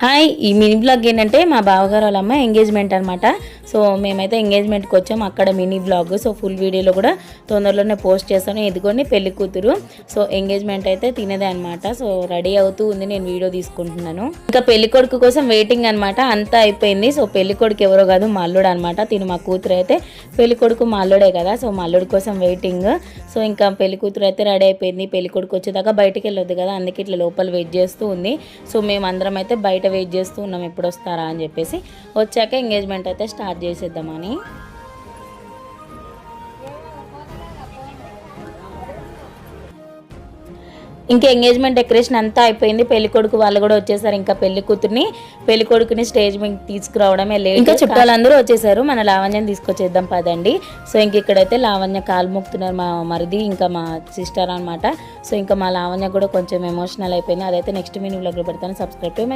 Hi, ఈ mini blog ఏంటంటే మా బావగారు వాళ్ళ అమ్మ ఎంగేజ్మెంట్ అనమాట. సో మేమైతే ఎంగేజ్మెంట్కి వచ్చాము, అక్కడ మినీ బ్లాగ్. సో ఫుల్ వీడియోలో కూడా తొందరలోనే పోస్ట్ చేస్తాను. ఎదుకొని పెళ్లి కూతురు. సో ఎంగేజ్మెంట్ అయితే తినేదే అనమాట. సో రెడీ అవుతూ ఉంది, నేను వీడియో తీసుకుంటున్నాను. ఇంకా పెళ్లి కొడుకు కోసం వెయిటింగ్ అనమాట. అంతా అయిపోయింది. సో పెళ్లి కొడుకు ఎవరో కాదు, మా అల్లుడు అనమాట. తిను మా కూతురు అయితే, పెళ్లి కొడుకు మా అల్లుడే కదా. సో మా అల్లుడి కోసం వెయిటింగ్. సో ఇంకా పెళ్లి కూతురు అయితే రెడీ అయిపోయింది. పెళ్లి కొడుకు వచ్చేదాకా బయటకు వెళ్ళొద్దు కదా, అందుకే ఇట్లా లోపల వెయిట్ చేస్తూ ఉంది. సో మేమందరం అయితే బయట వెయిట్ చేస్తూ ఉన్నాం, ఎప్పుడు వస్తారా అని చెప్పేసి. వచ్చాక ఎంగేజ్మెంట్ అయితే స్టార్ట్ చేసేద్దామని. ఇంకా ఎంగేజ్మెంట్ డెకరేషన్ అంతా అయిపోయింది. పెళ్లి కొడుకు వాళ్ళు కూడా వచ్చేసారు. ఇంకా పెళ్లి కూతుర్ని పెళ్లి కొడుకుని స్టేజ్ మీద తీసుకురావడమే లేదు. ఇంకా చుట్టాలందరూ వచ్చేసారు. మన లావణ్యం తీసుకొచ్చేద్దాం పదండి. సో ఇంక ఇక్కడైతే లావణ్య కాలు మొక్కుతున్నారు మా మరిది, ఇంకా మా సిస్టర్ అనమాట. సో ఇంకా మా లావణ్య కూడా కొంచెం ఎమోషనల్ అయిపోయింది. అదైతే నెక్స్ట్ మినీ వ్లాగ్లో పెడతాను. Subscribe to my